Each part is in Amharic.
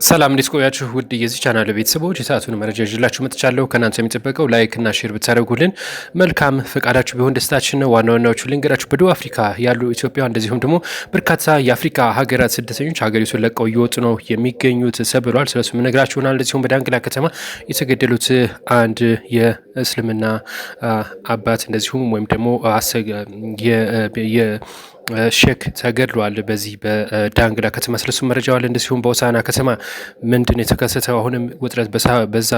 ሰላም እንዴት ቆያችሁ? ውድ የዚህ ቻናል ቤተሰቦች የሰዓቱን መረጃ ይዤላችሁ መጥቻለሁ። ከእናንተ የሚጠበቀው ላይክ እና ሼር ብታደርጉልን መልካም ፈቃዳችሁ ቢሆን ደስታችን ነው። ዋና ዋናዎቹ ልንገራችሁ። በደቡብ አፍሪካ ያሉ ኢትዮጵያ እንደዚሁም ደግሞ በርካታ የአፍሪካ ሀገራት ስደተኞች ሀገሪቱን ለቀው እየወጡ ነው የሚገኙት ተብሏል። ስለሱ የምነግራችሁ ይሆናል። እንደዚሁም በዳንግላ ከተማ የተገደሉት አንድ የእስልምና አባት እንደዚሁም ወይም ደግሞ ሼክ ተገድሏል። በዚህ በዳንግላ ከተማ ስለሱ መረጃ አለ። እንደዚሁም በሆሳዕና ከተማ ምንድን የተከሰተው አሁንም ውጥረት በዛ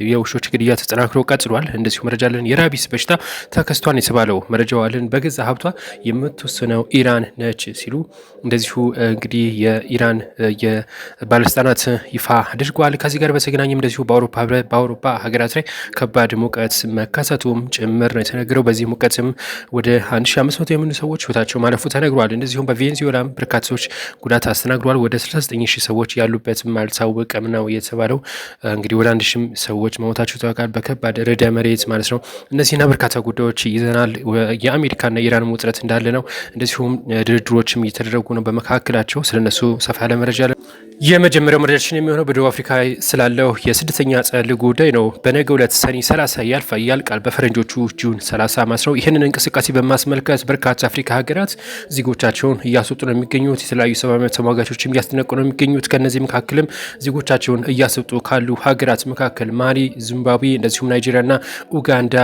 የውሾች ግድያ ተጠናክሮ ቀጥሏል። እንደዚሁ መረጃ አለን። የራቢስ በሽታ ተከስቷን የተባለው መረጃ አለን። በገዛ ሀብቷ የምትወስነው ኢራን ነች ሲሉ እንደዚሁ እንግዲህ የኢራን የባለስልጣናት ይፋ አድርገዋል። ከዚህ ጋር በተገናኘም እንደዚሁ በአውሮፓ ሀገራት ላይ ከባድ ሙቀት መከሰቱም ጭምር ነው የተነገረው። በዚህ ሙቀትም ወደ 1500 የሚሆኑ ሰዎች ህይወታቸው ማለፉ ተነግሯል። እንደዚሁም በቬንዙዌላም በርካታ ሰዎች ጉዳት አስተናግዷል። ወደ 69,000 ሰዎች ያሉበትም አልታወቀም ነው የተባለው። እንግዲህ ወደ 1,000 ሰዎች መሞታቸው ታውቃል። በከባድ ርዕደ መሬት ማለት ነው። እነዚህና በርካታ ጉዳዮች ይዘናል። የአሜሪካና የኢራን ውጥረት እንዳለ ነው። እንደዚሁም ድርድሮችም እየተደረጉ ነው በመካከላቸው። ስለነሱ ሰፋ ያለ መረጃ አለ። የመጀመሪያው መረጃችን የሚሆነው በደቡብ አፍሪካ ስላለው የስደተኛ ጠል ጉዳይ ነው። በነገው ዕለት ሰኔ 30 ያልቃል በፈረንጆቹ ጁን 30 ማለት ነው። ይህንን እንቅስቃሴ በማስመልከት በርካታ አፍሪካ ሀገራት ዜጎቻቸውን እያስወጡ ነው የሚገኙት። የተለያዩ ሰብአዊ መብት ተሟጋቾችም እያስጠነቁ ነው የሚገኙት። ከነዚህ መካከልም ዜጎቻቸውን እያስወጡ ካሉ ሀገራት መካከል ማሊ፣ ዚምባብዌ፣ እንደዚሁም ናይጄሪያና ኡጋንዳ፣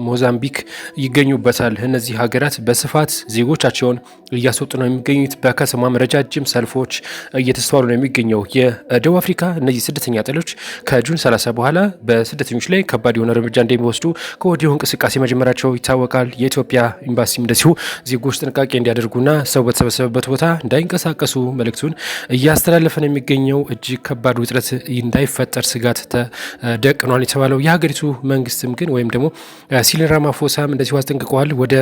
ሞዛምቢክ ይገኙበታል። እነዚህ ሀገራት በስፋት ዜጎቻቸውን እያስወጡ ነው የሚገኙት። በከተማም ረጃጅም ሰልፎች እየተስተዋሉ ነው የሚገኘው። የደቡብ አፍሪካ እነዚህ ስደተኛ ጠሎች ከጁን 30 በኋላ በስደተኞች ላይ ከባድ የሆነ እርምጃ እንደሚወስዱ ከወዲሁ እንቅስቃሴ መጀመራቸው ይታወቃል። የኢትዮጵያ ኤምባሲም እንደዚሁ ዜጎች ጥንቃቄ እንዲያደርጉና ሰው በተሰበሰበበት ቦታ እንዳይንቀሳቀሱ መልእክቱን እያስተላለፈ ነው የሚገኘው። እጅግ ከባድ ውጥረት እንዳይፈጠር ስጋት ተደቅኗል የተባለው የሀገሪቱ መንግስትም ግን ወይም ደግሞ ሲሪል ራማፎሳም እንደዚሁ አስጠንቅቀዋል። ወደ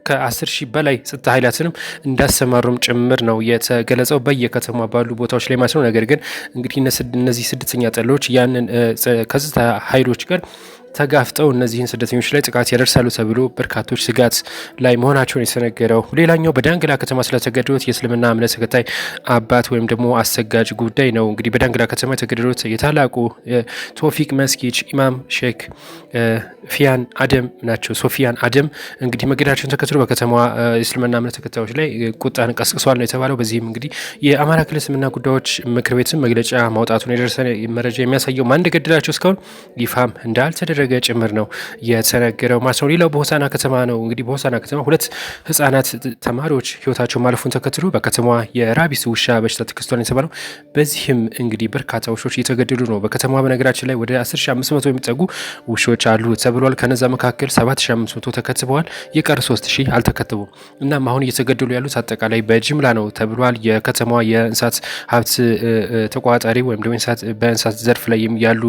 ከ10 ሺህ በላይ ጸጥታ ኃይላትንም እንዳሰማሩም ጭምር ነው የተገለጸው በየከተማ ባሉ ቦታዎች ላይ ማለት ነው። ነገር ግን እንግዲህ እነዚህ ስደተኛ ጠሎች ያንን ከጸጥታ ኃይሎች ጋር ተጋፍጠው እነዚህን ስደተኞች ላይ ጥቃት ያደርሳሉ ተብሎ በርካቶች ስጋት ላይ መሆናቸውን የተነገረው። ሌላኛው በዳንግላ ከተማ ስለተገደሉት የእስልምና እምነት ተከታይ አባት ወይም ደግሞ አሰጋጅ ጉዳይ ነው። እንግዲህ በዳንግላ ከተማ የተገደሉት የታላቁ ቶፊቅ መስጊድ ኢማም ሼክ ፊያን አደም ናቸው። ሶፊያን አደም እንግዲህ መገደላቸውን ተከትሎ በከተማዋ የእስልምና እምነት ተከታዮች ላይ ቁጣን ቀስቅሷል ነው የተባለው። በዚህም እንግዲህ የአማራ ክልል እስልምና ጉዳዮች ምክር ቤትም መግለጫ ማውጣቱን የደረሰ መረጃ የሚያሳየው ማን እንደገደላቸው እስካሁን ይፋም እንዳልተደረገ ጭምር ነው የተነገረው ማለት ነው። ሌላው በሆሳዕና ከተማ ነው። እንግዲህ በሆሳዕና ከተማ 2 ህጻናት ተማሪዎች ህይወታቸው ማለፉን ተከትሎ በከተማዋ የራቢስ ውሻ በሽታ ተከስቷል የተባለው። በዚህም እንግዲህ በርካታ ውሾች እየተገደሉ ነው በከተማዋ። በነገራችን ላይ ወደ 10,500 የሚጠጉ ውሾች አሉ ተብሏል። ከነዛ መካከል 7,500 ተከትበዋል። የቀር 3,000 አልተከተቡም። እናም አሁን እየተገደሉ ያሉት አጠቃላይ በጅምላ ነው ተብሏል። የከተማዋ የእንስሳት ሀብት ተቆጣጣሪ ወይም ደግሞ በእንስሳት ዘርፍ ላይ ያሉ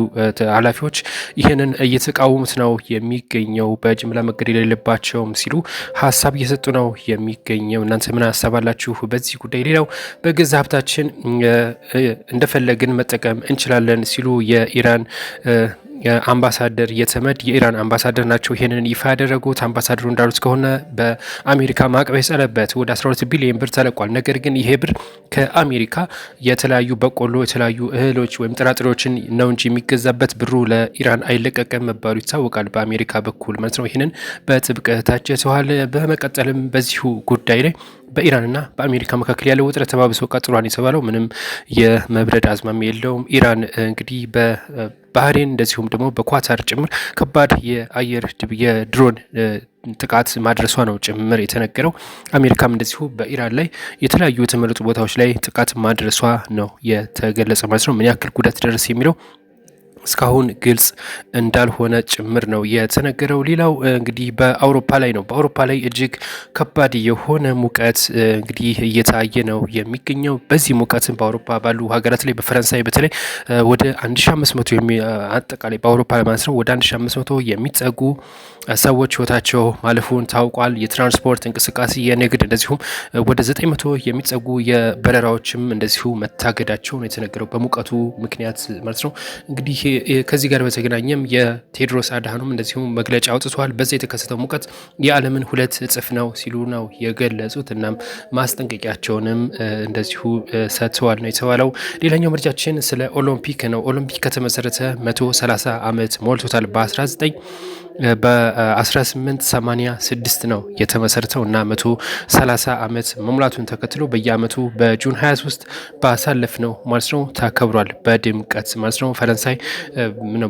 ኃላፊዎች ይህንን እየተቃወሙት ነው የሚገኘው። በጅምላ መገደል የሌለባቸውም ሲሉ ሀሳብ እየሰጡ ነው የሚገኘው። እናንተ ምን ሀሳብ አላችሁ በዚህ ጉዳይ? ሌላው በገዛ ሀብታችን እንደፈለግን መጠቀም እንችላለን ሲሉ የኢራን አምባሳደር የተመድ የኢራን አምባሳደር ናቸው ይህንን ይፋ ያደረጉት። አምባሳደሩ እንዳሉት ከሆነ በአሜሪካ ማዕቀብ የጸለበት ወደ 12 ቢሊዮን ብር ተለቋል። ነገር ግን ይሄ ብር ከአሜሪካ የተለያዩ በቆሎ፣ የተለያዩ እህሎች ወይም ጥራጥሬዎችን ነው እንጂ የሚገዛበት ብሩ ለኢራን አይለቀቅም መባሉ ይታወቃል በአሜሪካ በኩል ማለት ነው። ይህንን በጥብቅ ታጅተዋል። በመቀጠልም በዚሁ ጉዳይ ላይ በኢራንና በአሜሪካ መካከል ያለው ውጥረት ተባብሶ ቀጥሏል የተባለው ምንም የመብረድ አዝማሚያ የለውም። ኢራን እንግዲህ ባህሬን እንደዚሁም ደግሞ በኳታር ጭምር ከባድ የድሮን ጥቃት ማድረሷ ነው ጭምር የተነገረው። አሜሪካም እንደዚሁ በኢራን ላይ የተለያዩ የተመረጡ ቦታዎች ላይ ጥቃት ማድረሷ ነው የተገለጸ ማለት ነው። ምን ያክል ጉዳት ደረስ የሚለው እስካሁን ግልጽ እንዳልሆነ ጭምር ነው የተነገረው። ሌላው እንግዲህ በአውሮፓ ላይ ነው። በአውሮፓ ላይ እጅግ ከባድ የሆነ ሙቀት እንግዲህ እየታየ ነው የሚገኘው። በዚህ ሙቀትም በአውሮፓ ባሉ ሀገራት ላይ በፈረንሳይ በተለይ ወደ 1500 አጠቃላይ በአውሮፓ ማለት ነው ወደ 1500 የሚጠጉ ሰዎች ህይወታቸው ማለፉን ታውቋል። የትራንስፖርት እንቅስቃሴ፣ የንግድ እንደዚሁም ወደ 900 የሚጠጉ የበረራዎችም እንደዚሁ መታገዳቸው ነው የተነገረው በሙቀቱ ምክንያት ማለት ነው። እንግዲህ ከዚህ ጋር በተገናኘም የቴድሮስ አድሃኖም እንደዚሁም መግለጫ አውጥተዋል። በዛ የተከሰተው ሙቀት የዓለምን 2 እጥፍ ነው ሲሉ ነው የገለጹት። እናም ማስጠንቀቂያቸውንም እንደዚሁ ሰጥተዋል ነው የተባለው። ሌላኛው መረጃችን ስለ ኦሎምፒክ ነው። ኦሎምፒክ ከተመሰረተ 130 ዓመት ሞልቶታል። በ1886 ነው የተመሰረተው እና 130 ዓመት መሙላቱን ተከትሎ በየአመቱ በጁን 23 ባሳለፍ ነው ማለት ነው ተከብሯል በድምቀት ማለት ነው።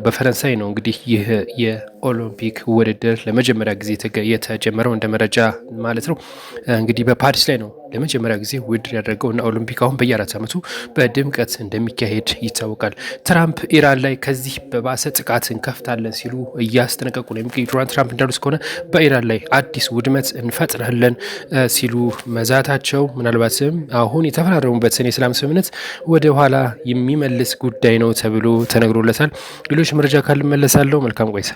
በፈረንሳይ ነው እንግዲህ ይህ የኦሎምፒክ ውድድር ለመጀመሪያ ጊዜ የተጀመረው እንደ መረጃ ማለት ነው። እንግዲህ በፓሪስ ላይ ነው ለመጀመሪያ ጊዜ ውድድር ያደረገው እና ኦሎምፒክ አሁን በየ4 ዓመቱ በድምቀት እንደሚካሄድ ይታወቃል። ትራምፕ ኢራን ላይ ከዚህ በባሰ ጥቃት እንከፍታለን ሲሉ እያስጠነቀቁ ነው የሚገኙት። ዶናልድ ትራምፕ እንዳሉት ከሆነ በኢራን ላይ አዲስ ውድመት እንፈጥራለን ሲሉ መዛታቸው ምናልባትም አሁን የተፈራረሙበትን የሰላም ስምምነት ወደ ኋላ የሚመልስ ጉዳይ ነው ተብሎ ተነግሮለታል። ሌሎች መረጃ ካልመለሳለሁ። መልካም ቆይታ